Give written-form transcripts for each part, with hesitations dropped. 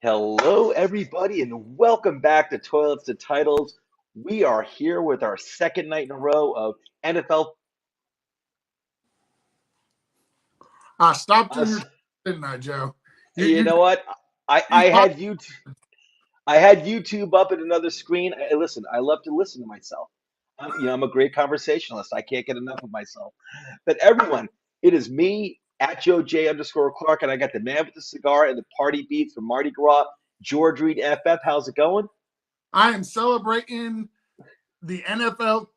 Hello, everybody, and welcome back to Toilets to Titles. We are here with our second night in a row of NFL. I stopped you, Us. didn't I, Joe? You know what? I, You I pop- had YouTube. I had YouTube up at another screen. Listen, I love to listen to myself. I'm a great conversationalist. I can't get enough of myself. But everyone, it is me at Joe J underscore Clark, and I got the man with the cigar and the party beats from Mardi Gras, George Reed FF. How's it going? I am celebrating the NFL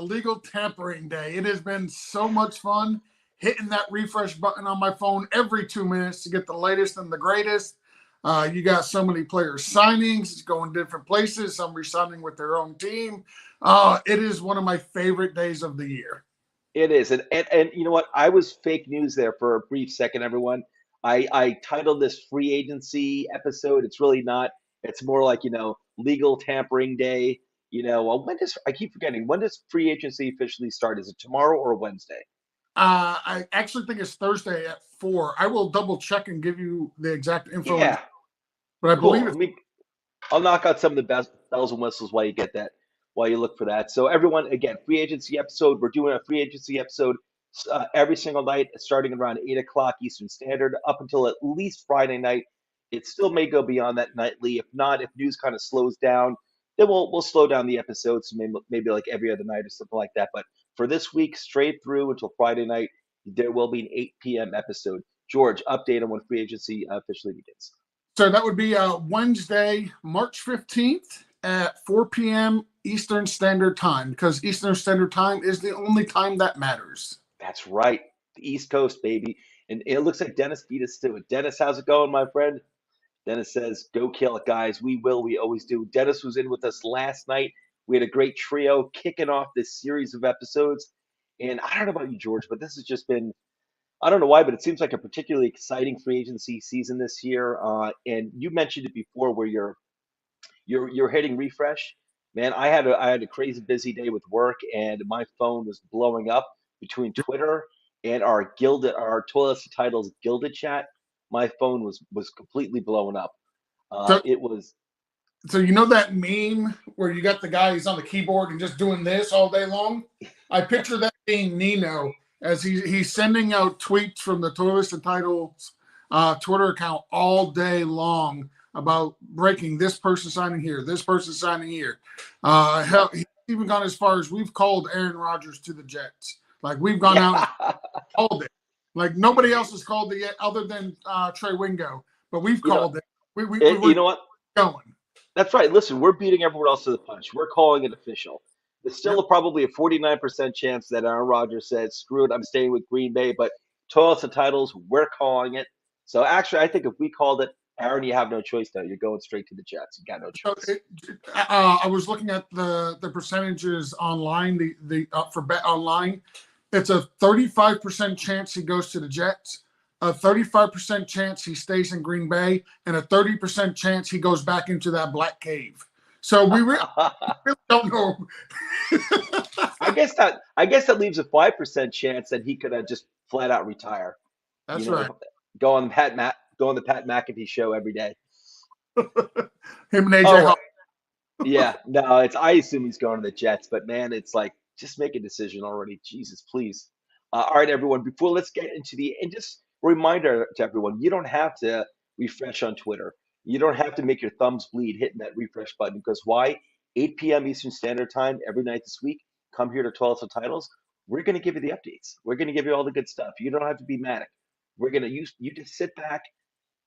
legal tampering day. It has been so much fun hitting that refresh button on my phone every 2 minutes to get the latest and the greatest. You got so many players signings, going different places, some re-signing with their own team. It is one of my favorite days of the year. It is. And you know what? I was fake news there for a brief second, everyone. I titled this free agency episode. It's really not. It's more like, legal tampering day. Well, I keep forgetting, when does free agency officially start? Is it tomorrow or Wednesday? I actually think it's Thursday at 4. I will double check and give you the exact info, Yeah, but I cool. believe it's I'll knock out some of the best bells and whistles while you get that, while you look for that. So everyone, again, free agency episode. We're doing a free agency episode every single night, starting around 8 o'clock Eastern Standard, up until at least Friday night. It still may go beyond that nightly. If not, if news kind of slows down, then we'll slow down the episodes, maybe like every other night or something like that. But for this week, straight through until Friday night, there will be an 8 p.m. episode. George, update on when free agency officially begins. So that would be Wednesday, March 15th at 4 p.m. Eastern Standard Time, because Eastern Standard Time is the only time that matters. That's right. The East Coast, baby. And it looks like Dennis beat us to it. Dennis, how's it going, my friend? Dennis says, go kill it, guys. We will. We always do. Dennis was in with us last night. We had a great trio kicking off this series of episodes. And I don't know about you, George, but this has just been, I don't know why, but it seems like a particularly exciting free agency season this year. And you mentioned it before where you're hitting refresh. Man, I had a crazy busy day with work, and my phone was blowing up between Twitter and our Toilets to Titles Gilded chat. My phone was completely blowing up. So, It was. so you know that meme where you got the guy who's on the keyboard and just doing this all day long? I picture that being Nino as he's sending out tweets from the Toilets and Titles Twitter account all day long about breaking this person signing here, this person signing here. Hell, he's even gone as far as we've called Aaron Rodgers to the Jets. Like we've gone out and Yeah. called it. Like nobody else has called it yet, other than Trey Wingo. But we've You know, called it. We're you know what? going. That's right. Listen, we're beating everyone else to the punch. We're calling it official. There's still Yep. probably a 49% chance that Aaron Rodgers said, screw it, I'm staying with Green Bay. But Toilets and Titles, we're calling it. So actually, I think if we called it, Aaron, you have no choice now. You're going straight to the Jets. You got no So choice. I was looking at the percentages online. The for bet online, it's a 35% chance he goes to the Jets, a 35% chance he stays in Green Bay, and a 30% chance he goes back into that black cave. So we really don't know. I guess that leaves a 5% chance that he could just flat out retire. You That's know, right. go on the Pat McAfee show every day. Him and AJ Oh, Hawk. yeah, no, I assume he's going to the Jets, but man, it's like just make a decision already. Jesus, please. All right, everyone. Before let's get into and just a reminder to everyone, you don't have to refresh on Twitter. You don't have to make your thumbs bleed hitting that refresh button because why? 8 p.m. Eastern Standard Time every night this week. Come here to 12 Titles. We're going to give you the updates. We're going to give you all the good stuff. You don't have to be manic. We're going to you just sit back,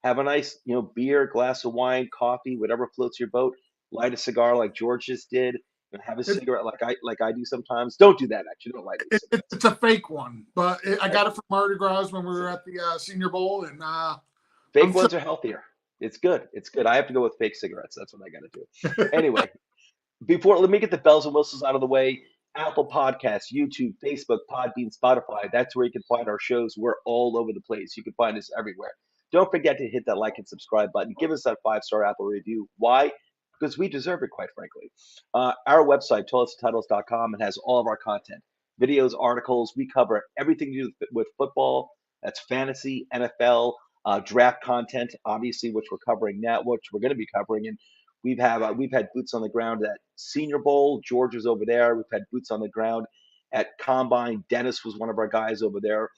have a nice, beer, glass of wine, coffee, whatever floats your boat. Light a cigar like George just did, and have a It, cigarette like I do sometimes. Don't do that. Actually, don't light any cigarettes. it's a fake one, but I Uh, got it from Mardi Gras when we were at the Senior Bowl, and Fake I'm sure. ones are healthier. It's good. It's good. I have to go with fake cigarettes. That's what I got to do. Anyway, let me get the bells and whistles out of the way. Apple Podcasts, YouTube, Facebook, Podbean, Spotify. That's where you can find our shows. We're all over the place. You can find us everywhere. Don't forget to hit that like and subscribe button. Give us that 5-star Apple review. Why? because we deserve it, quite frankly. Our website, toiletstotitles.com, it has all of our content, videos, articles. We cover everything to do with football. That's fantasy, NFL, draft content, obviously, which we're covering now, which we're going to be covering. And we've had boots on the ground at Senior Bowl. George was over there. We've had boots on the ground at Combine. Dennis was one of our guys over there.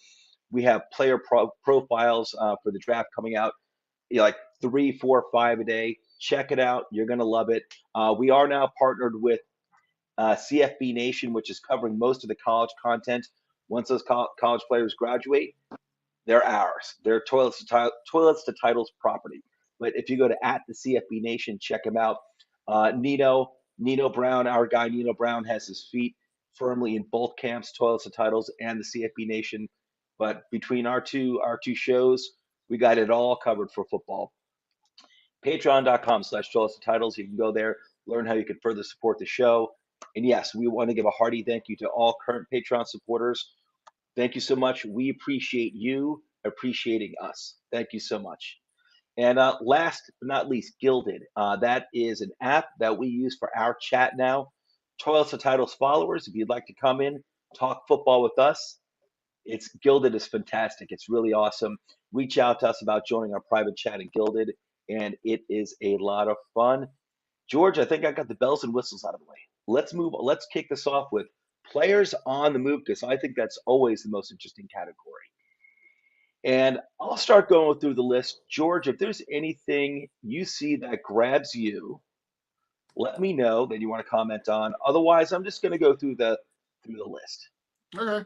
We have player profiles for the draft coming out, like 3, 4, 5 a day. Check it out. You're going to love it. We are now partnered with CFB Nation, which is covering most of the college content. Once those college players graduate, they're ours. They're toilets to titles property. But if you go to at the CFB Nation, check him out. Nino Brown, our guy Nino Brown, has his feet firmly in both camps, toilets to titles and the CFB Nation. But between our two shows, we got it all covered for football. Patreon.com/toilets to titles. You can go there, learn how you can further support the show. And yes, we want to give a hearty thank you to all current Patreon supporters. Thank you so much. We appreciate you appreciating us. Thank you so much. And last but not least, Gilded. That is an app that we use for our chat now. Toilets to Titles followers, if you'd like to come in, talk football with us, it's Gilded is fantastic. It's really awesome. Reach out to us about joining our private chat at Gilded, and it is a lot of fun. George, I think I got the bells and whistles out of the way. Let's kick this off with players on the move, because I think that's always the most interesting category. And I'll start going through the list. George, if there's anything you see that grabs you, let me know that you want to comment on. Otherwise, I'm just going to go through the list. Okay.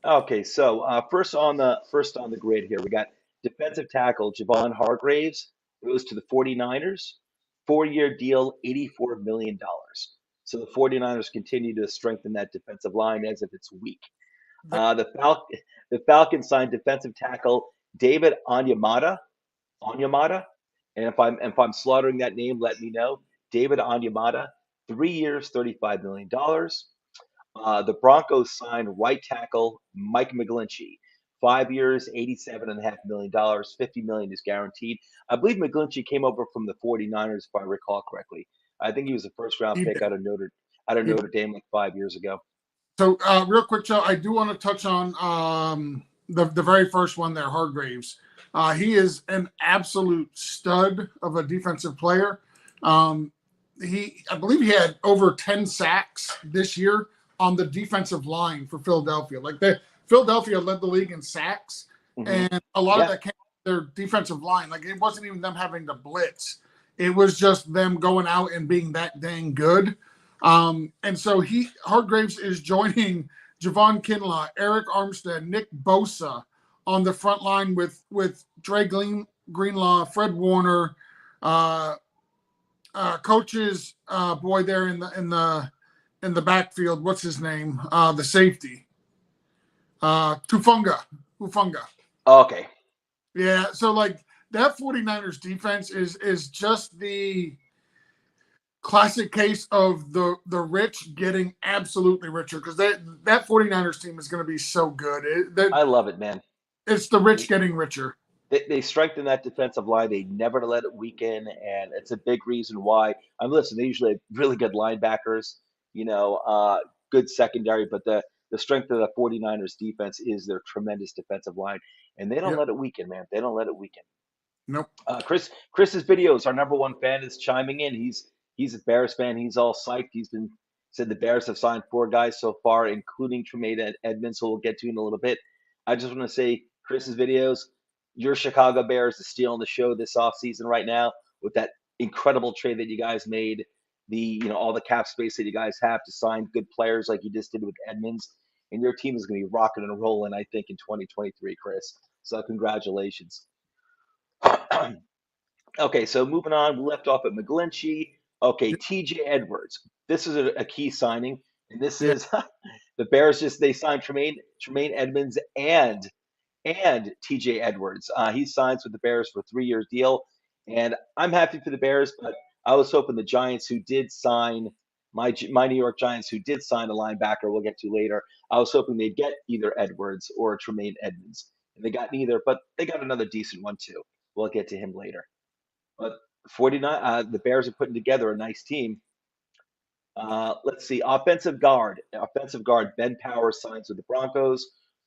Okay, so first on the grid here, we got defensive tackle Javon Hargraves goes to the 49ers, 4-year deal, $84 million. So the 49ers continue to strengthen that defensive line as if it's weak. The Falcons signed defensive tackle David Onyemata, and if I'm slaughtering that name, let me know. David Onyemata, 3 years, $35 million. The Broncos signed right tackle Mike McGlinchey, 5 years, $87.5 million. $50 million is guaranteed. I believe McGlinchey came over from the 49ers, if I recall correctly. I think he was a first-round pick out of Notre Dame like 5 years ago. So, real quick, Joe, I do want to touch on the very first one there, Hargraves. He is an absolute stud of a defensive player. I believe he had over 10 sacks this year on the defensive line for Philadelphia. Philadelphia led the league in sacks, and a lot of that came from their defensive line. Like, it wasn't even them having to blitz. It was just them going out and being that dang good. And so Hargraves is joining Javon Kinlaw, Eric Armstead, Nick Bosa on the front line with Dre Greenlaw, Fred Warner, coach's boy there in the backfield. What's his name? The safety, Tufunga. Okay. Yeah. So like that 49ers defense is just the classic case of the rich getting absolutely richer, because that 49ers team is going to be so good. I love it, man. It's the rich getting richer. They strengthen that defensive line. They never let it weaken, and it's a big reason why. Listen, they usually have really good linebackers, good secondary, but the strength of the 49ers defense is their tremendous defensive line, and they don't let it weaken, man. They don't let it weaken. Nope. Chris's videos, our number one fan, is chiming in. He's a Bears fan. He's all psyched. Said the Bears have signed 4 guys so far, including Tremaine Edmonds, who we'll get to in a little bit. I just want to say, Chris's videos, your Chicago Bears is stealing the show this offseason right now with that incredible trade that you guys made, all the cap space that you guys have to sign good players like you just did with Edmonds. And your team is going to be rocking and rolling, I think, in 2023, Chris. So congratulations. Okay, so moving on, we left off at McGlinchey. Okay, TJ Edwards. This is a key signing, and this is the Bears. They signed Tremaine Edmonds and TJ Edwards. He signs with the Bears for a 3-year deal, and I'm happy for the Bears. But I was hoping the Giants, who did sign my New York Giants, who did sign a linebacker, we'll get to later. I was hoping they'd get either Edwards or Tremaine Edmonds, and they got neither. But they got another decent one too. We'll get to him later. But 49. The Bears are putting together a nice team. Let's see. Offensive guard. Offensive guard Ben Powers signs with the Broncos,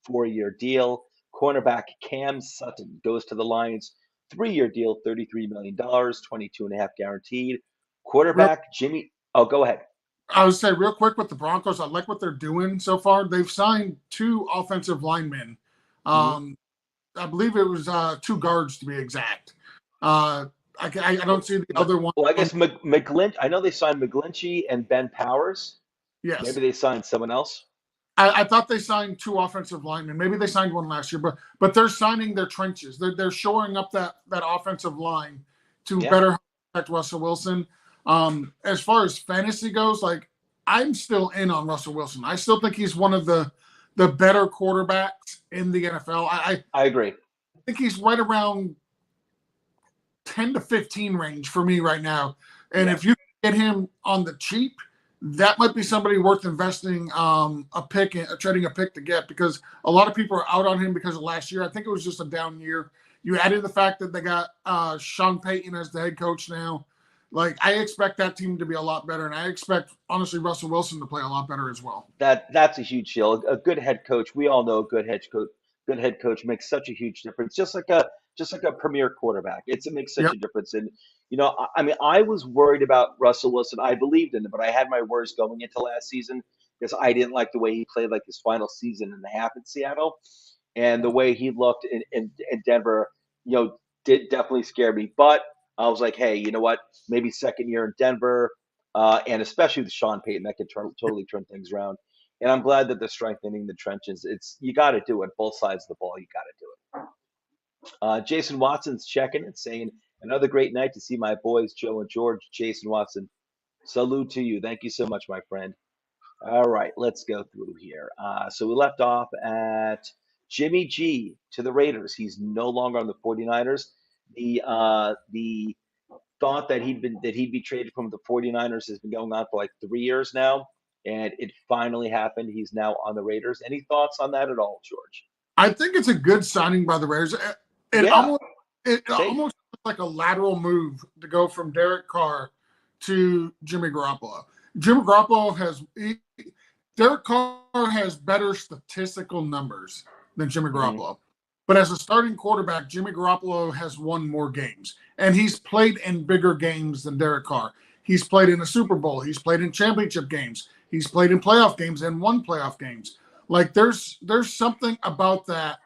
4-year deal. Cornerback Cam Sutton goes to the Lions, 3-year deal, $33 million, 22 and a half guaranteed. Real, Quarterback Jimmy. Oh, go ahead. I would say real quick with the Broncos, I like what they're doing so far. They've signed 2 offensive linemen. Hmm. I believe it was 2 guards to be exact. I don't see the other one. Well, I guess McGlinch. I know they signed McGlinchey and Ben Powers. Yes. Maybe they signed someone else. I thought they signed 2 offensive linemen. Maybe they signed one last year, but they're signing their trenches. They're shoring up that offensive line to Yeah. better protect Russell Wilson. As far as fantasy goes, like I'm still in on Russell Wilson. I still think he's one of the better quarterbacks in the NFL. I agree. think he's right around 10 to 15 range for me right now. And if you get him on the cheap, that might be somebody worth investing trading a pick to get, because a lot of people are out on him because of last year. I think it was just a down year. You added the fact that they got Sean Payton as the head coach now. Like, I expect that team to be a lot better, and I expect, honestly, Russell Wilson to play a lot better as well. That's a huge deal. A good head coach. We all know a good head coach makes such a huge difference. Just like a premier quarterback, it makes such a difference. And I mean, I was worried about Russell Wilson. I believed in him, but I had my worries going into last season because I didn't like the way he played, like his final season and a half in Seattle, and the way he looked in Denver. Did definitely scare me. But I was like, hey, you know what? Maybe second year in Denver, and especially with Sean Payton, that could totally turn things around. And I'm glad that they're strengthening the trenches. You got to do it. Both sides of the ball, you got to do it. Jason Watson's checking and saying, another great night to see my boys, Joe and George. Jason Watson, salute to you. Thank you so much, my friend. All right, let's go through here. So we left off at Jimmy G to the Raiders. He's no longer on the 49ers. The thought that he'd be traded from the 49ers has been going on for like 3 years now, and it finally happened. He's now on the Raiders. Any thoughts on that at all, George? I think it's a good signing by the Raiders. It almost looks like a lateral move to go from Derek Carr to Jimmy Garoppolo. Derek Carr has better statistical numbers than Jimmy Garoppolo. Mm-hmm. But as a starting quarterback, Jimmy Garoppolo has won more games. And he's played in bigger games than Derek Carr. He's played in a Super Bowl. He's played in championship games. He's played in playoff games and won playoff games. Like, there's something about that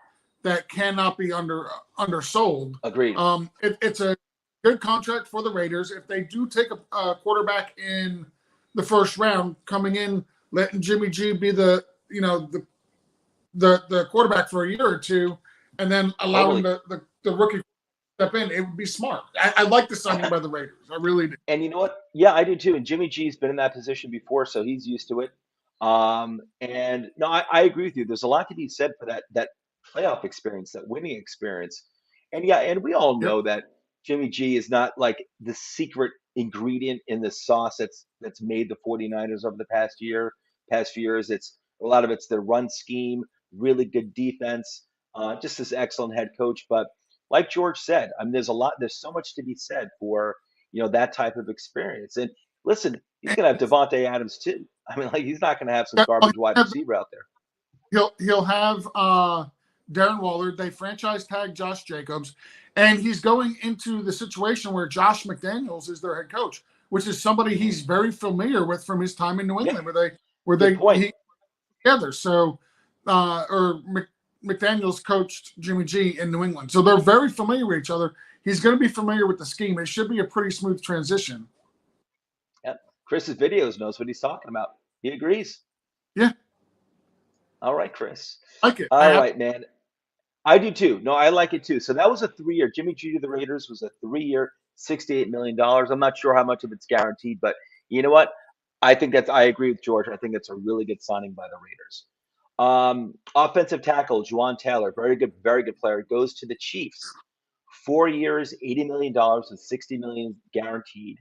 cannot be undersold. Agreed. It's a good contract for the Raiders. If they do take a quarterback in the first round, coming in, letting Jimmy G be the quarterback for a year or two, and then allowing the rookie step in, it would be smart. I like the signing by the Raiders. I really do. And you know what? Yeah, I do too. And Jimmy G's been in that position before, so he's used to it. And no, I agree with you. There's a lot to be said for that playoff experience, that winning experience. And yeah, and we all know that Jimmy G is not like the secret ingredient in the sauce that's made the 49ers over the past few years. It's a lot of it's their run scheme, really good defense, just this excellent head coach. But like George said, I mean, there's so much to be said for, that type of experience. And listen, he's gonna have Devontae Adams too. I mean, like, he's not gonna have some garbage wide receiver out there. He'll have Darren Waller. They franchise tag Josh Jacobs, and he's going into the situation where Josh McDaniels is their head coach, which is somebody he's very familiar with from his time in New England, where they together. So, McDaniels coached Jimmy G in New England, so they're very familiar with each other. He's going to be familiar with the scheme. It should be a pretty smooth transition. Yep. Chris's videos knows what he's talking about. He agrees. Yeah. All right, Chris. Like it. All right, man. I do too. No, I like it too. So that was a 3-year. Jimmy G to the Raiders was a 3-year, $68 million. I'm not sure how much of it's guaranteed, but you know what? I agree with George. I think it's a really good signing by the Raiders. Offensive tackle, Juwan Taylor, very good player, goes to the Chiefs. 4 years, $80 million and $60 million guaranteed.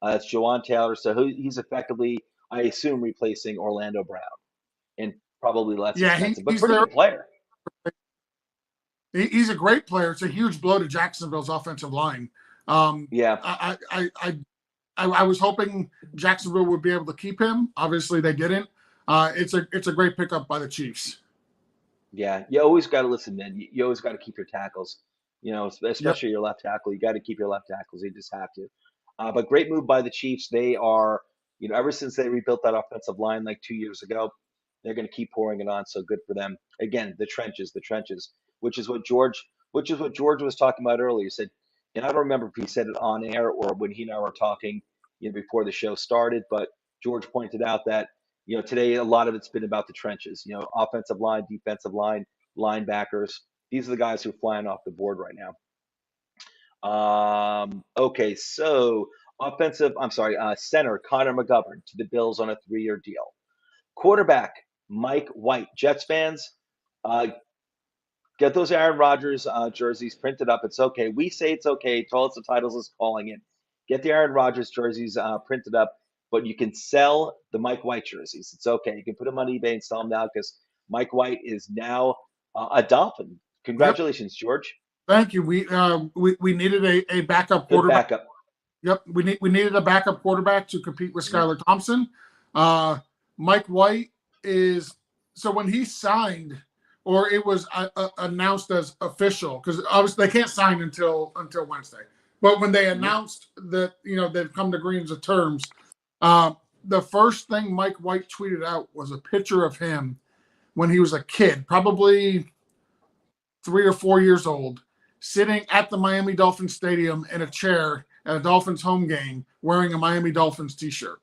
That's Juwan Taylor. So he's effectively, I assume, replacing Orlando Brown, and probably less expensive, but pretty good player. He's a great player. It's a huge blow to Jacksonville's offensive line. Yeah. I was hoping Jacksonville would be able to keep him. Obviously, they didn't. It's a great pickup by the Chiefs. Yeah, you always got to listen, man. You always got to keep your tackles. Yep. Especially your left tackle. You got to keep your left tackles. You just have to. But great move by the Chiefs. They are, ever since they rebuilt that offensive line like 2 years ago, they're going to keep pouring it on. So good for them. Again, the trenches, which is what George was talking about earlier. He said, and I don't remember if he said it on air or when he and I were talking, before the show started, but George pointed out that today a lot of it's been about the trenches. Offensive line, defensive line, linebackers. These are the guys who are flying off the board right now. Okay, so center Connor McGovern to the Bills on a 3-year deal. Quarterback Mike White. Jets fans, get those Aaron Rodgers jerseys printed up. It's okay. We say it's okay. Toilets and Titles is calling it. Get the Aaron Rodgers jerseys printed up, but you can sell the Mike White jerseys. It's okay. You can put them on eBay and sell them now because Mike White is now a Dolphin. Congratulations, Yep. George. Thank you. We needed a backup Good quarterback. backup. Yep, we needed a backup quarterback to compete with Skylar Thompson. Mike White is so when he signed, or it was announced as official, because obviously they can't sign until Wednesday. But when they announced that they've come to agreements of terms, the first thing Mike White tweeted out was a picture of him when he was a kid, probably 3 or 4 years old, sitting at the Miami Dolphins stadium in a chair at a Dolphins home game wearing a Miami Dolphins t-shirt.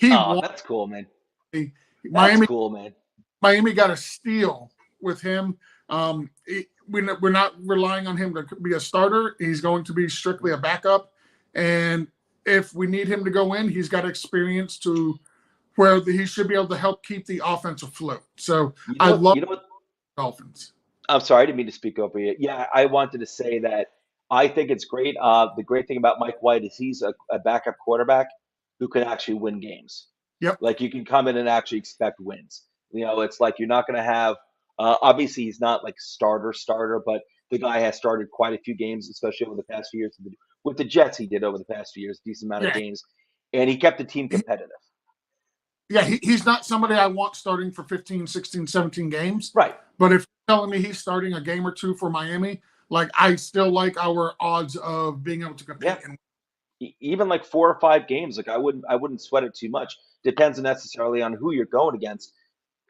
That's cool, man. That's cool, man. Miami got a steal with him. We're not relying on him to be a starter. He's going to be strictly a backup. And if we need him to go in, he's got experience to where he should be able to help keep the offense afloat. So I love Dolphins. I'm sorry, I didn't mean to speak over you. Yeah, I wanted to say that I think it's great. The great thing about Mike White is he's a backup quarterback who can actually win games. Yep. Like you can come in and actually expect wins. It's like you're not going to have. Obviously, he's not like starter, but the guy has started quite a few games, especially over the past few years. With the Jets, he did over the past few years, decent amount of games, and he kept the team competitive. Yeah, he's not somebody I want starting for 15, 16, 17 games. Right. But if you're telling me he's starting a game or two for Miami, like I still like our odds of being able to compete. Yeah. Even like 4 or 5 games, like I wouldn't sweat it too much. Depends necessarily on who you're going against.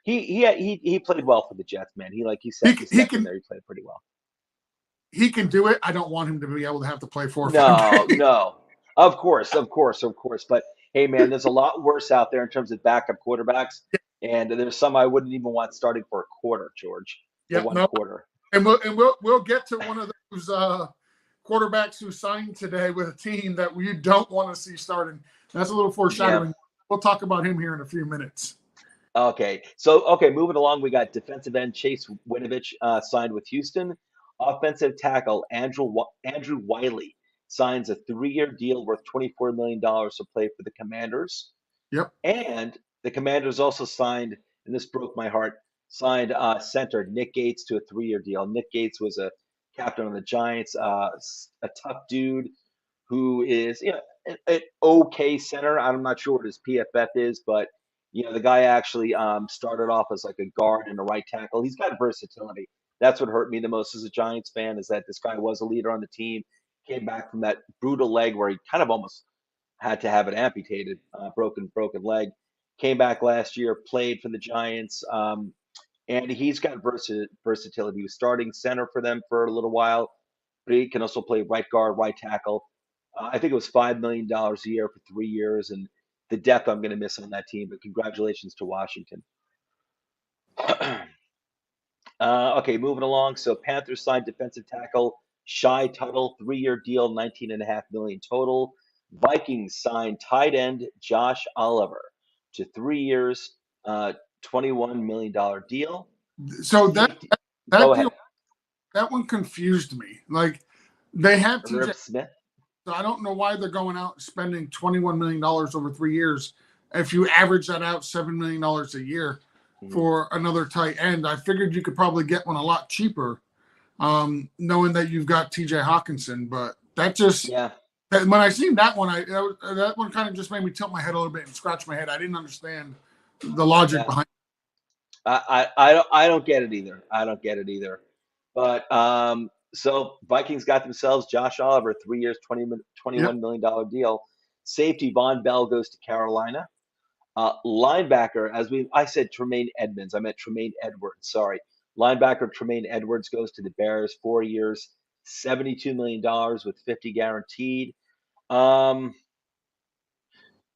He played well for the Jets, man. He played pretty well. He can do it. I don't want him to be able to have to play 4 or 5 games. No. Of course. But hey, man, there's a lot worse out there in terms of backup quarterbacks, and there's some I wouldn't even want starting for a quarter, George. Yeah, quarter. And we'll get to one of those quarterbacks who signed today with a team that we don't want to see starting. That's a little foreshadowing. Yeah. We'll talk about him here in a few minutes. Okay. Moving along, we got defensive end Chase Winovich signed with Houston. Offensive tackle Andrew Wiley signs a 3-year deal worth $24 million to play for the Commanders. Yep. And the Commanders also signed, and this broke my heart, center Nick Gates to a 3-year deal. Nick Gates was a captain on the Giants, a tough dude who is an okay center. I'm not sure what his PFF is, but the guy actually started off as like a guard and a right tackle. He's got versatility. That's what hurt me the most as a Giants fan, is that this guy was a leader on the team, came back from that brutal leg where he kind of almost had to have it amputated, broken leg. Came back last year, played for the Giants, and he's got versatility. He was starting center for them for a little while, but he can also play right guard, right tackle. I think it was $5 million a year for 3 years, and the depth I'm going to miss on that team. But congratulations to Washington. Okay, moving along. So Panthers signed defensive tackle Shy Tuttle, 3-year deal, $19.5 million total. Vikings signed tight end Josh Oliver to 3 years, $21 million deal. So that deal, that one confused me. Like they have TJ Smith. So I don't know why they're going out spending $21 million over 3 years. If you average that out, $7 million a year for another tight end, I figured you could probably get one a lot cheaper, knowing that you've got TJ Hawkinson. But that just And when I seen that one, that one kind of just made me tilt my head a little bit and scratch my head. I didn't understand the logic Yeah, behind. I don't get it either. I don't get it either. But so Vikings got themselves Josh Oliver, 3 years, Yep. $21 million deal. Safety Von Bell goes to Carolina. Linebacker, I said Tremaine Edmonds. I meant Tremaine Edwards. Sorry. Linebacker Tremaine Edwards goes to the Bears, 4 years, $72 million with 50 guaranteed. Um,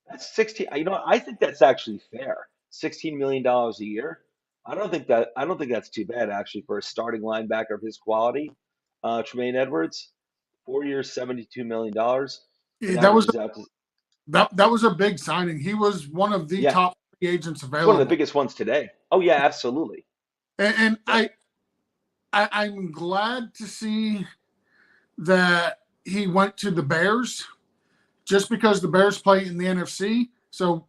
that's 16. You know, I think that's actually fair. $16 million a year. I don't think that's too bad actually for a starting linebacker of his quality. Tremaine Edwards, 4 years, $72 million. That That was averages out to that was a big signing. He was one of the yeah, top free agents it's one of the available, biggest ones today. Oh yeah, absolutely. and Yep. I'm glad to see that he went to the Bears, just because the Bears play in the NFC. So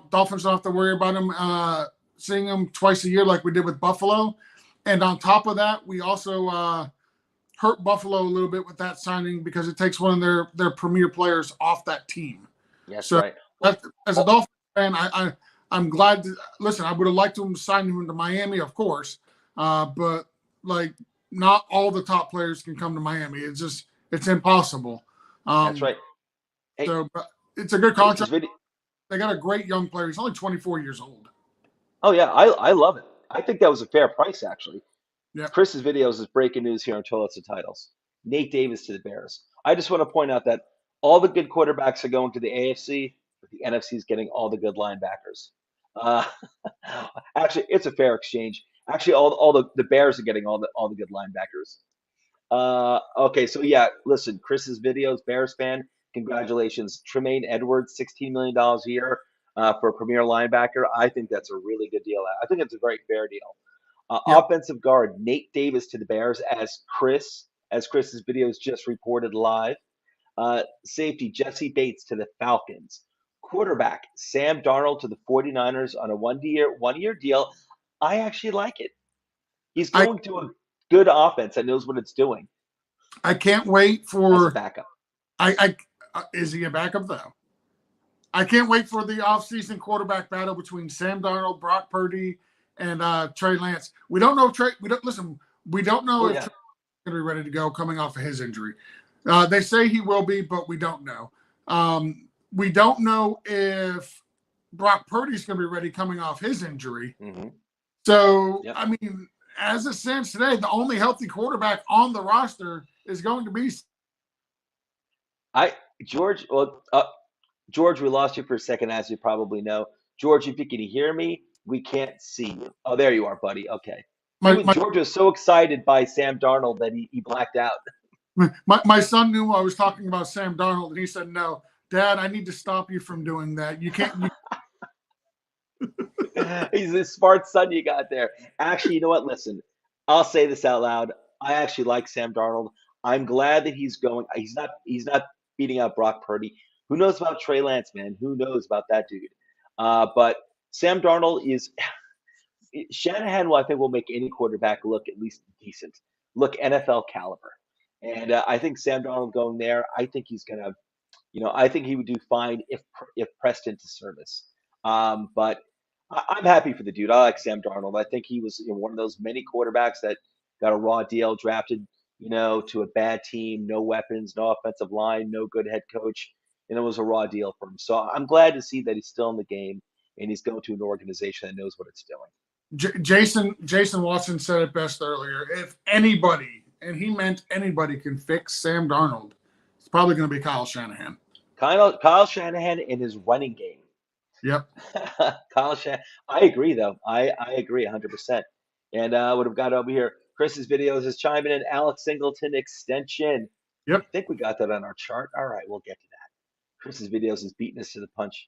Dolphins don't have to worry about him seeing him twice a year like we did with Buffalo. And on top of that, we also hurt Buffalo a little bit with that signing because it takes one of their premier players off that team. That's So right. Well, as a oh, Dolphins fan, I'm glad to listen. I would have liked to sign him to Miami, of course, but like not all the top players can come to Miami. It's impossible. that's Um, right. Hey, so but it's a good Chris's contract. video. They got a great young player. He's only 24 years old. Oh yeah, I love it. I think that was a fair price actually. Yeah, Chris's videos is breaking news here on Toilets and Titles. Nate Davis to the Bears. I just want to point out that all the good quarterbacks are going to the AFC, but the NFC is getting all the good linebackers. Uh, actually, it's a fair exchange. Actually, all the Bears are getting all the good linebackers. Okay, so yeah, listen, Chris's videos, Bears fan, congratulations. Tremaine Edwards, $16 million a year for a premier linebacker. I think that's a really good deal. I think it's a very fair deal. yep. Offensive guard Nate Davis to the Bears as Chris's videos just reported live. Safety Jesse Bates to the Falcons. Quarterback Sam Darnold to the 49ers on a one year deal. I actually like it. He's I going to a good offense that knows what it's doing I can't wait as a for backup. is he a backup though? I can't wait for the offseason quarterback battle between Sam Darnold, Brock Purdy, and Trey Lance. We don't know if Trey. We don't listen. We don't know Oh if yeah, Trey's going to be ready to go coming off of his injury. They say he will be, but we don't know. We don't know if Brock Purdy's going to be ready coming off his injury. hmm So, yep. I mean, as it stands today, the only healthy quarterback on the roster is going to be. I George. Well, George, we lost you for a second, as you probably know. George, if you can hear me, we can't see you. Oh, there you are, buddy. Okay. My, my George was so excited by Sam Darnold that he blacked out. my son knew I was talking about Sam Darnold, and he said, "No, Dad, I need to stop you from doing that. You can't." He's a smart son you got there. Actually, you know what? Listen, I'll say this out loud. I actually like Sam Darnold. I'm glad that he's going. He's not beating out Brock Purdy. Who knows about Trey Lance, man? Who knows about that dude? But Sam Darnold is Shanahan. Will I think will make any quarterback look at least decent, look NFL caliber. And I think Sam Darnold going there. I think he's gonna. I think he would do fine if pressed into service. But I'm happy for the dude. I like Sam Darnold. I think he was one of those many quarterbacks that got a raw deal, drafted, to a bad team, no weapons, no offensive line, no good head coach, and it was a raw deal for him. So I'm glad to see that he's still in the game and he's going to an organization that knows what it's doing. Jason Watson said it best earlier. If anybody, and he meant anybody, can fix Sam Darnold, it's probably going to be Kyle Shanahan. Kyle Shanahan in his running game. Yep. Kyle Shanahan. I agree, though. I agree 100%. And would have got over here. Chris's videos is chiming in. Alex Singleton extension. Yep. I think we got that on our chart. All right, we'll get to that. Chris's videos is beating us to the punch.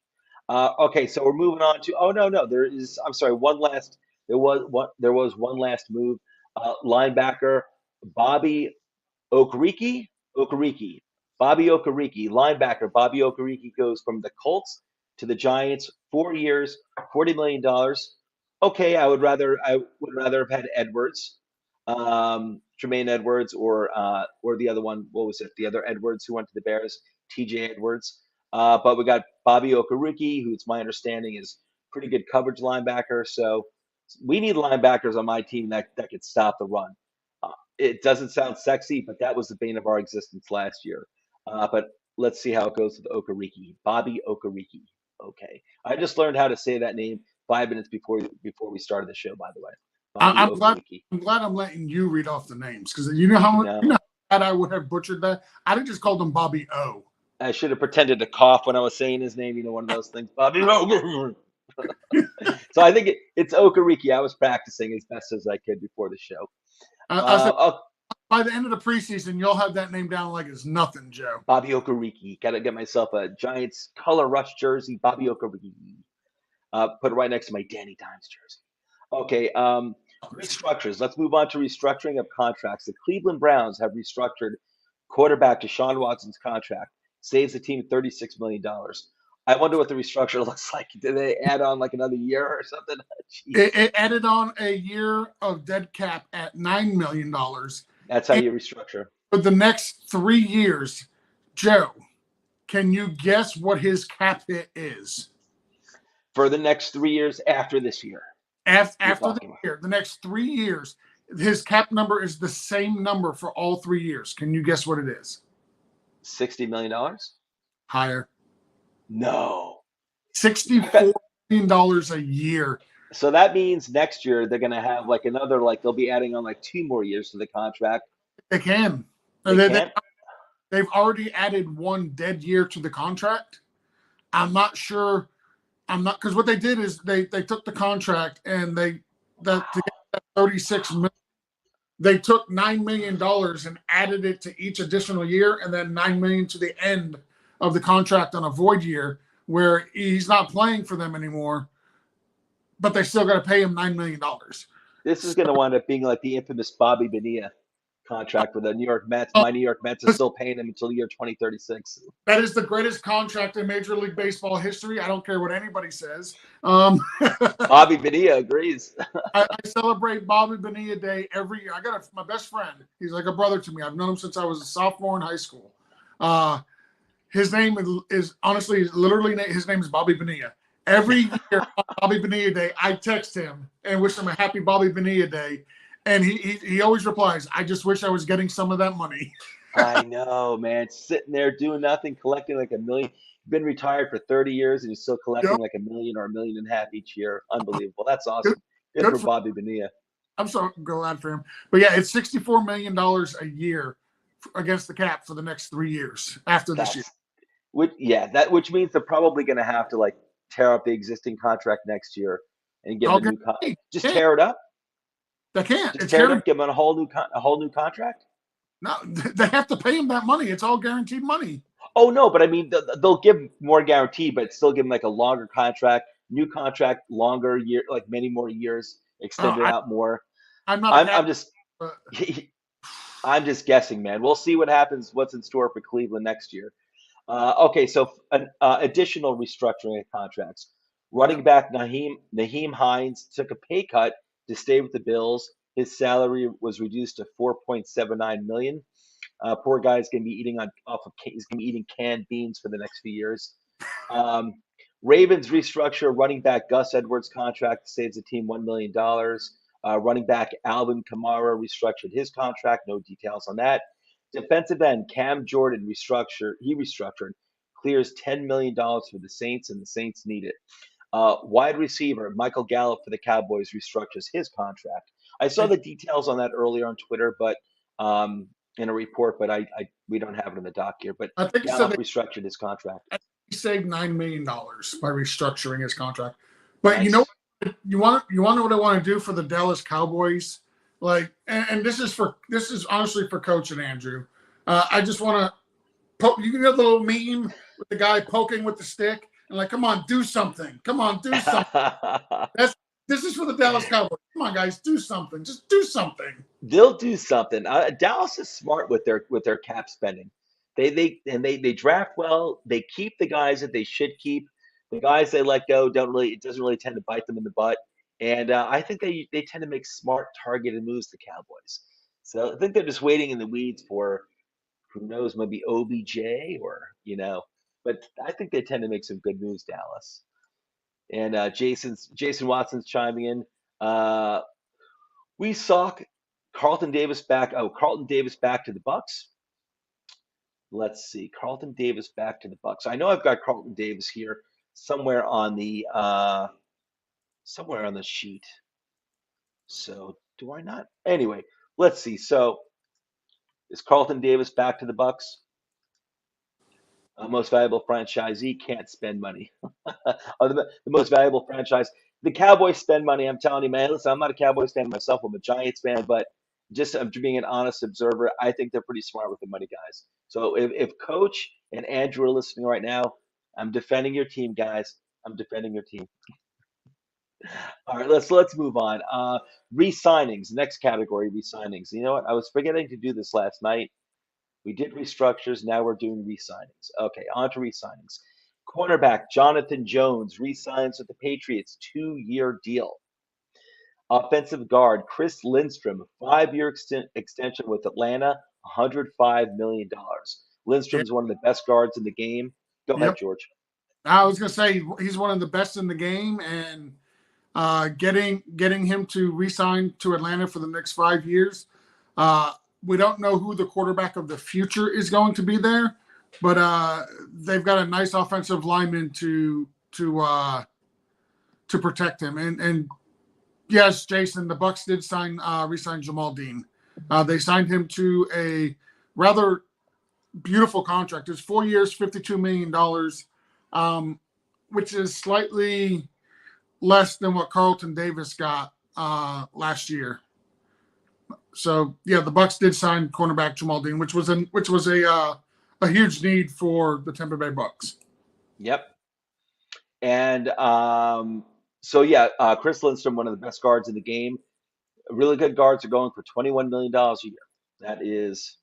Okay, so we're moving on to. Oh no, there is. I'm sorry. One last. There was one last move. Linebacker Bobby Okereke. Bobby Okereke, linebacker Bobby Okereke goes from the Colts to the Giants, 4 years, $40 million. Okay, I would rather have had Edwards, Tremaine Edwards, or the other one. What was it? The other Edwards who went to the Bears, TJ Edwards. But we got Bobby Okereke, who it's my understanding is pretty good coverage linebacker. So we need linebackers on my team that could stop the run. It doesn't sound sexy, but that was the bane of our existence last year. But let's see how it goes with Okereke. Bobby Okereke. Okay. I just learned how to say that name 5 minutes before we started the show, by the way. Bobby I'm glad. Okereke. I'm glad I'm letting you read off the names because you know how bad I would have butchered that. I'd have just called him Bobby O. I should have pretended to cough when I was saying his name. One of those things. Bobby. So I think it's Okereke. I was practicing as best as I could before the show. I said, by the end of the preseason, you'll have that name down like it's nothing, Joe. Bobby Okereke. Got to get myself a Giants color rush jersey. Bobby Okereke. Put it right next to my Danny Dimes jersey. Okay. Restructures. Let's move on to restructuring of contracts. The Cleveland Browns have restructured quarterback Deshaun Watson's contract. Saves the team $36 million. I wonder what the restructure looks like. Did they add on like another year or something? It added on a year of dead cap at $9 million. That's how you restructure. For the next 3 years, Joe, can you guess what his cap hit is? For the next 3 years after this year. After the year, the next 3 years, his cap number is the same number for all 3 years. Can you guess what it is? $60 million? Higher. No. $64 million a year. So that means next year they're going to have like another, like they'll be adding on like 2 more years to the contract. They can. They've already added 1 dead year to the contract. I'm not sure. Because what they did is they took the contract and to get that $36 million, they took $9 million and added it to each additional year, and then $9 million to the end of the contract on a void year where he's not playing for them anymore, but they still got to pay him $9 million. This is going to wind up being like the infamous Bobby Bonilla contract with the New York Mets. My New York Mets are still paying him until the year 2036. That is the greatest contract in Major League Baseball history. I don't care what anybody says. Bobby Bonilla agrees. I celebrate Bobby Bonilla Day every year. I got my best friend. He's like a brother to me. I've known him since I was a sophomore in high school. His name is honestly, literally, his name is Bobby Bonilla. Every year on Bobby Bonilla Day, I text him and wish him a happy Bobby Bonilla Day. And he always replies, I just wish I was getting some of that money. I know, man. Sitting there doing nothing, collecting like $1 million. Been retired for 30 years and he's still collecting like $1 million or $1.5 million each year. Unbelievable. That's awesome. Good for Bobby Bonilla. I'm so glad for him. But yeah, it's $64 million a year against the cap for the next 3 years after this year. Which means they're probably going to have to like tear up the existing contract next year and give him a new contract. Just tear it up. They can't. Just tear it up. Give him a whole new contract. No, they have to pay him that money. It's all guaranteed money. Oh no, but I mean they'll give more guarantee, but still give him like a longer contract, new contract, longer year, like many more years, extended out more. I'm just guessing, man. We'll see what happens. What's in store for Cleveland next year? Okay, so additional restructuring of contracts. Running back Naheem Hines took a pay cut to stay with the Bills. His salary was reduced to $4.79 million. Poor guy's gonna be eating canned beans for the next few years. Ravens restructure running back Gus Edwards' contract, saves the team $1 million. Running back Alvin Kamara restructured his contract. No details on that. Defensive end Cam Jordan restructured, clears $10 million for the Saints, and the Saints need it. Wide receiver Michael Gallup for the Cowboys restructures his contract. I saw the details on that earlier on Twitter, but in a report, but we don't have it in the doc here. But I think Gallup restructured his contract. He saved $9 million by restructuring his contract. But nice. You want to know what I want to do for the Dallas Cowboys? Like, and this is honestly for Coach and Andrew. I just want to poke. You can get the little meme with the guy poking with the stick and like, come on, do something. Come on, do something. This is for the Dallas Cowboys. Come on, guys, do something. Just do something. They'll do something. Dallas is smart with their cap spending. They draft well. They keep the guys that they should keep. The guys they let go it doesn't really tend to bite them in the butt. And I think they tend to make smart targeted moves, the Cowboys. So I think they're just waiting in the weeds for Who knows? Maybe OBJ or But I think they tend to make some good moves, Dallas. And Jason Watson's chiming in. We saw Carlton Davis back. Oh, Carlton Davis back to the Bucks. Let's see, Carlton Davis back to the Bucks. I know I've got Carlton Davis here somewhere on the sheet. So do I not? Anyway, let's see. So is Carlton Davis back to the Bucks? Most valuable franchisee can't spend money. The most valuable franchise. The Cowboys spend money. I'm telling you, man. Listen, I'm not a Cowboys fan myself. I'm a Giants fan, but just I'm being an honest observer. I think they're pretty smart with the money, guys. So if Coach and Andrew are listening right now, I'm defending your team, guys. I'm defending your team. All right, let's move on. Re-signings. Next category, re-signings. You know what? I was forgetting to do this last night. We did restructures. Now we're doing re-signings. Okay, on to re-signings. Cornerback Jonathan Jones re-signs with the Patriots, 2-year deal. Offensive guard Chris Lindstrom, 5-year extension with Atlanta, $105 million. Lindstrom's one of the best guards in the game. Go ahead, George. I was going to say he's one of the best in the game, and getting him to re-sign to Atlanta for the next 5 years. We don't know who the quarterback of the future is going to be there, but they've got a nice offensive lineman to protect him. And yes, Jason, the Bucs did re-sign Jamal Dean. They signed him to a rather beautiful contract. It's 4 years, $52 million, which is slightly less than what Carlton Davis got last year. So yeah, the Bucs did sign cornerback Jamal Dean, which was a huge need for the Tampa Bay Bucs. Yep. And Chris Lindstrom, one of the best guards in the game. Really good guards are going for $21 million a year. That is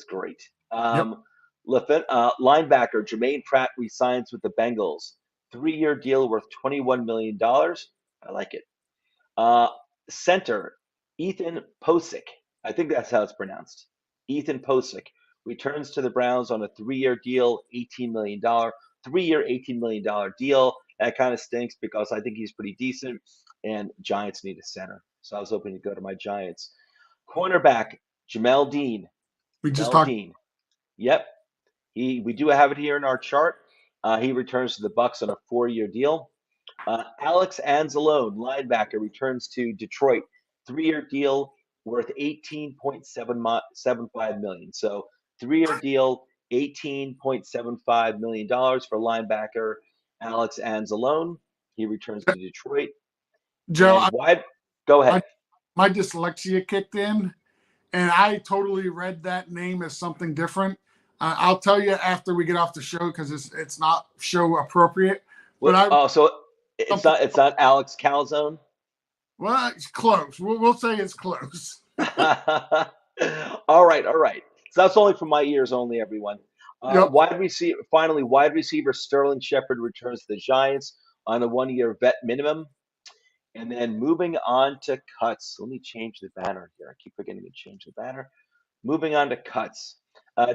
great. Linebacker Jermaine Pratt resigns with the Bengals. 3-year deal worth $21 million. I like it. Center Ethan Posick, I think that's how it's pronounced. Ethan Posick returns to the Browns on a 3-year deal, $18 million. 3-year, $18 million deal. That kind of stinks because I think he's pretty decent, and Giants need a center. So I was hoping to go to my Giants. Cornerback Jamel Dean. Dean. Yep. We do have it here in our chart. He returns to the Bucs on a 4-year deal. Alex Anzalone, linebacker, returns to Detroit. 3-year deal worth $18.75 million. So 3-year deal, $18.75 million for linebacker Alex Anzalone. He returns to Detroit. Joe, go ahead. My dyslexia kicked in, and I totally read that name as something different. I'll tell you after we get off the show because it's not show appropriate. But so it's not Alex Calzone. Well, it's close. We'll say it's close. All right. So that's only for my ears only, everyone. Yep. Wide receiver Sterling Shepard returns to the Giants on a 1-year vet minimum. And then moving on to cuts. Let me change the banner here. I keep forgetting to change the banner. Moving on to cuts.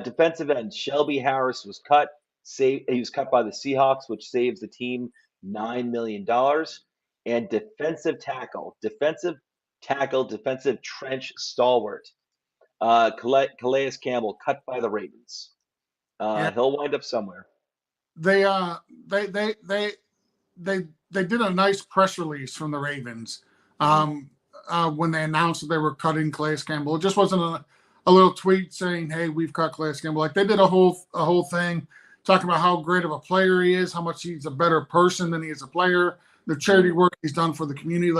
Defensive end Shelby Harris was cut. He was cut by the Seahawks, which saves the team $9 million. And defensive trench stalwart, Calais Campbell, cut by the Ravens. He'll wind up somewhere. They did a nice press release from the Ravens when they announced that they were cutting Calais Campbell. It just wasn't a little tweet saying, "Hey, we've cut Calais Campbell." Like they did a whole thing talking about how great of a player he is, how much he's a better person than he is a player. The charity work he's done for the community.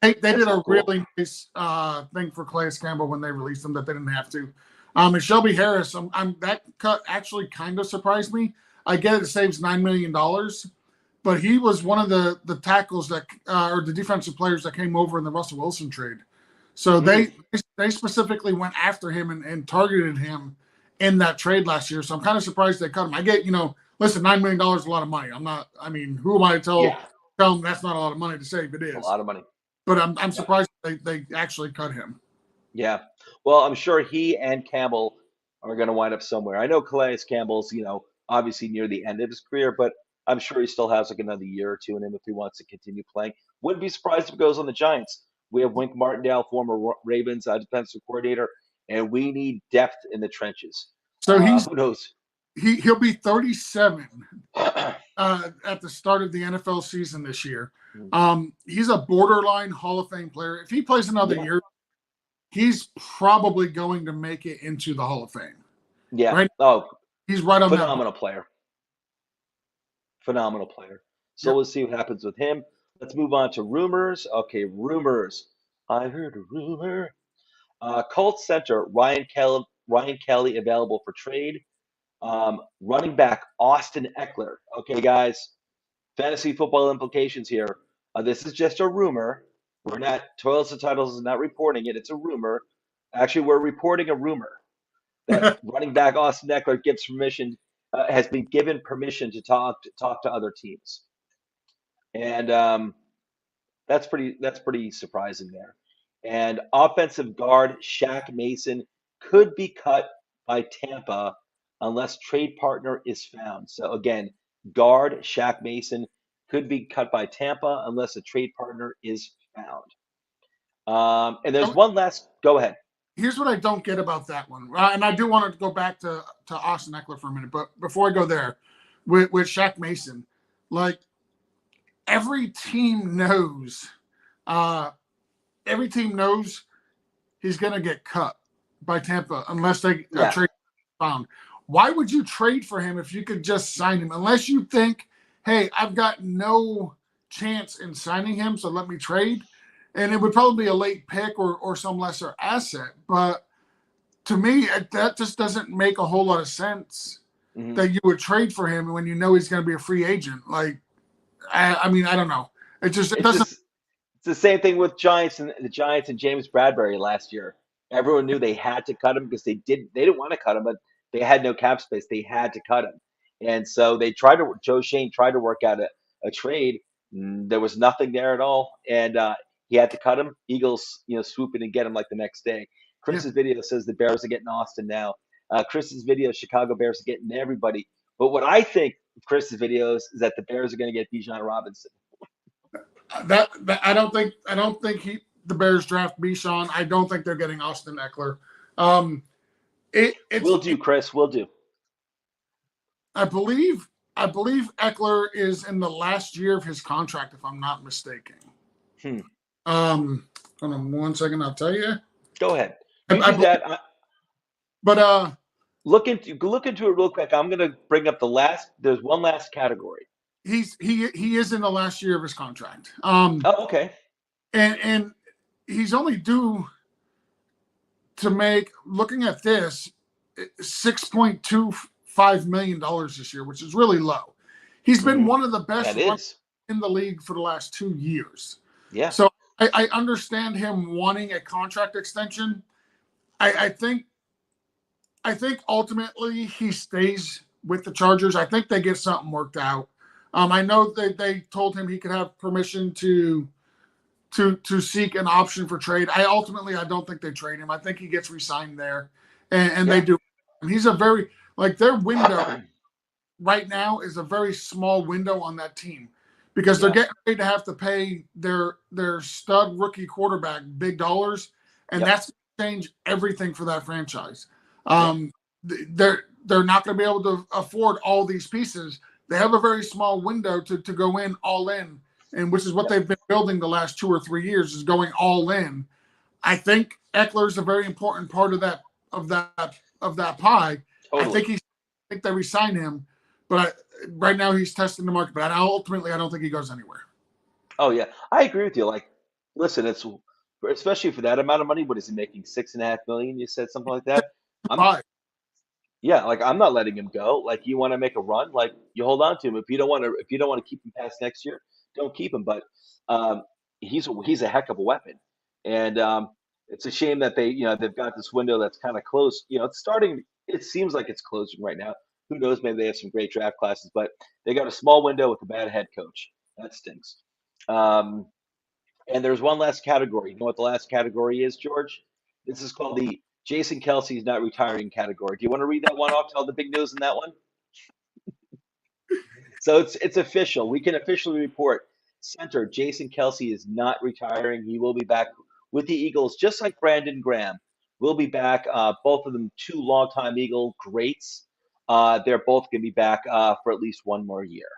They did a really nice thing for Calais Campbell when they released him that they didn't have to. And Shelby Harris, that cut actually kind of surprised me. I get it saves $9 million, but he was one of the tackles that or the defensive players that came over in the Russell Wilson trade. So they specifically went after him and targeted him in that trade last year. So I'm kind of surprised they cut him. I get, listen, $9 million is a lot of money. Who am I to tell them that's not a lot of money to save? It is a lot of money. But I'm surprised they actually cut him. Yeah. Well, I'm sure he and Campbell are going to wind up somewhere. I know Calais Campbell's, obviously near the end of his career, but I'm sure he still has like another year or two in him if he wants to continue playing. Wouldn't be surprised if it goes on the Giants. We have Wink Martindale, former Ravens defensive coordinator, and we need depth in the trenches. So Who knows? he'll be 37 at the start of the NFL season this year. He's a borderline Hall of Fame player. If he plays another year, he's probably going to make it into the Hall of Fame. Yeah. Right? Oh, he's right on phenomenal player. Phenomenal player. So we'll see what happens with him. Let's move on to rumors. Okay, rumors. I heard a rumor. Colts center Ryan Kelly available for trade. Running back Austin Eckler. Okay, guys. Fantasy football implications here. This is just a rumor. We're not, Toilets and Titles is not reporting it. It's a rumor. Actually, we're reporting a rumor that running back Austin Eckler has been given permission to talk to other teams, and that's pretty surprising there. And offensive guard Shaq Mason could be cut by Tampa unless trade partner is found. So again, guard Shaq Mason could be cut by Tampa unless a trade partner is found. And there's one last. Go ahead. Here's what I don't get about that one, and I do want to go back to Austin Eckler for a minute, but before I go there, with Shaq Mason, like every team knows he's going to get cut by Tampa unless they trade found. Why would you trade for him if you could just sign him? Unless you think, hey, I've got no chance in signing him, so let me trade. And it would probably be a late pick or some lesser asset. But to me, that just doesn't make a whole lot of sense that you would trade for him when you know he's going to be a free agent. Like, I mean, I don't know. It doesn't. It's the same thing with the Giants and James Bradbury last year. Everyone knew they had to cut him because they didn't want to cut him, but they had no cap space. They had to cut him. And so Joe Shane tried to work out a trade. There was nothing there at all. And he had to cut him. Eagles, swoop in and get him like the next day. Chris's video says the Bears are getting Austin now. Chris's video, Chicago Bears are getting everybody. But what I think of Chris's videos is that the Bears are going to get Bijan Robinson. That I don't think the Bears draft Bijan. I don't think they're getting Austin Eckler. We'll do, Chris. We'll do. I believe Eckler is in the last year of his contract, if I'm not mistaken. Hold on 1 second, I'll tell you. Go ahead. Look into it real quick. I'm going to bring up there's one last category. He is in the last year of his contract. Okay. And he's only due to make, looking at this, $6.25 million this year, which is really low. He's been one of the best in the league for the last 2 years. Yeah. So I understand him wanting a contract extension. I think ultimately he stays with the Chargers. I think they get something worked out. I know they told him he could have permission to seek an option for trade. I don't think they trade him. I think he gets re-signed there, and they do. And he's a very, their window right now is a very small window on that team because they're getting ready to have to pay their stud rookie quarterback big dollars, and that's going to change everything for that franchise. They're not going to be able to afford all these pieces. They have a very small window to go in all in, and which is what they've been building the last 2 or 3 years, is going all in. I think Eckler is a very important part of that pie. Totally. I think they re-sign him, but right now he's testing the market. But ultimately, I don't think he goes anywhere. Oh yeah, I agree with you. Listen, it's especially for that amount of money. What is he making? $6.5 million? You said something like that. Yeah, I'm not letting him go. You want to make a run, you hold on to him. If you don't want to keep him past next year, don't keep him. But he's a heck of a weapon, and it's a shame that they've got this window that's kind of close. It's starting. It seems like it's closing right now. Who knows? Maybe they have some great draft classes, but they got a small window with a bad head coach. That stinks. And there's one last category. You know what the last category is, George? This is called the Jason Kelsey is not retiring category. Do you want to read that one off? Tell the big news in that one. So it's official. We can officially report center Jason Kelsey is not retiring. He will be back with the Eagles, just like Brandon Graham. Will be back. Both of them, two longtime Eagle greats. They're both going to be back for at least one more year.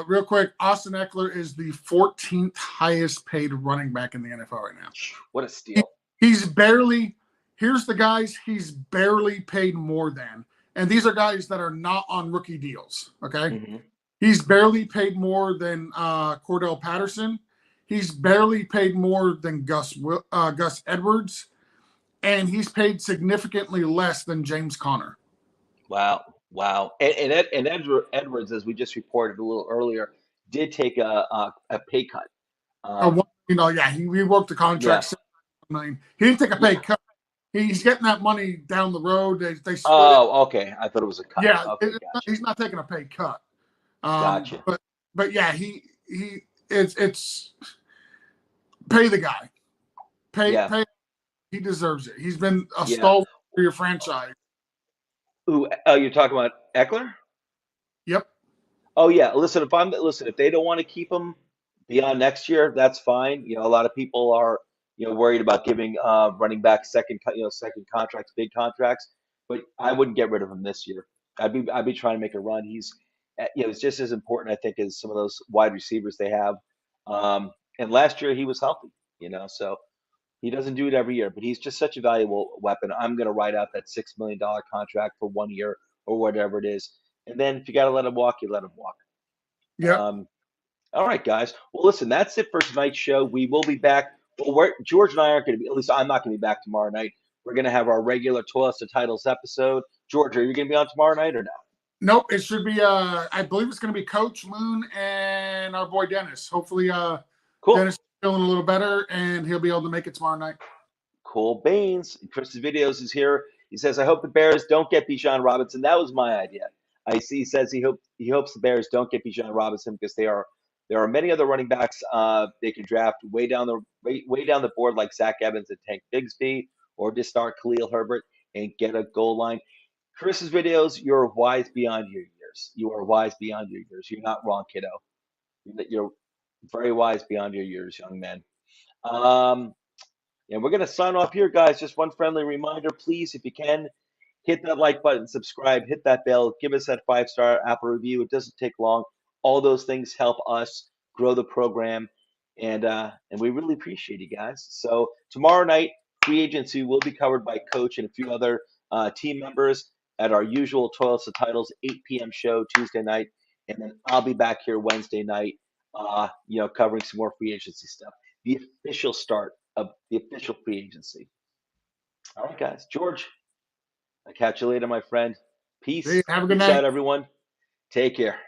Real quick, Austin Eckler is the 14th highest paid running back in the NFL right now. What a steal. He's barely, here's the guys he's barely paid more than. And these are guys that are not on rookie deals, okay? Mm-hmm. He's barely paid more than Cordell Patterson. He's barely paid more than Gus Edwards. And he's paid significantly less than James Conner. Wow. And Edwards, as we just reported a little earlier, did take a pay cut. He worked the contract. Yeah. He didn't take a pay cut. He's getting that money down the road. They split it. Okay. I thought it was a cut. Yeah, okay, he's not taking a pay cut. Gotcha. But yeah, it's pay the guy. Pay. He deserves it. He's been a stalwart for your franchise. Ooh, you're talking about Eckler? Yep. Oh yeah. Listen, if they don't want to keep him beyond next year, that's fine. A lot of people are worried about giving running back second contracts, big contracts. But I wouldn't get rid of him this year. I'd be trying to make a run. He's it's just as important, I think, as some of those wide receivers they have. And last year he was healthy. So he doesn't do it every year, but he's just such a valuable weapon. I'm going to write out that $6 million contract for 1 year or whatever it is. And then if you got to let him walk, you let him walk. Yeah. All right, guys. Well, listen, that's it for tonight's show. We will be back. Well, George and I aren't going to be, at least I'm not going to be back tomorrow night. We're going to have our regular Toilets to Titles episode. George, are you going to be on tomorrow night or no? Nope. It should be, I believe it's going to be Coach Moon and our boy Dennis. Hopefully, cool. Dennis is feeling a little better and he'll be able to make it tomorrow night. Cool Baines. Chris's Videos is here. He says, I hope the Bears don't get Bijan Robinson. That was my idea. He says he hopes the Bears don't get Bijan Robinson because there are many other running backs they can draft way down the board like Zach Evans and Tank Bigsby, or just start Khalil Herbert and get a goal line. Chris's Videos, you're wise beyond your years. You are wise beyond your years. You're not wrong, kiddo. You're very wise beyond your years, young man. And we're going to sign off here, guys. Just one friendly reminder, please, if you can, hit that like button, subscribe, hit that bell, give us that 5-star Apple review. It doesn't take long. All those things help us grow the program, and we really appreciate you guys. So tomorrow night, free agency will be covered by Coach and a few other team members at our usual Toilets to Titles 8 p.m. show Tuesday night, and then I'll be back here Wednesday night, covering some more free agency stuff. The official start of the official free agency. All right, guys. George, I'll catch you later, my friend. Peace. Hey, have a good night. Peace out, everyone. Take care.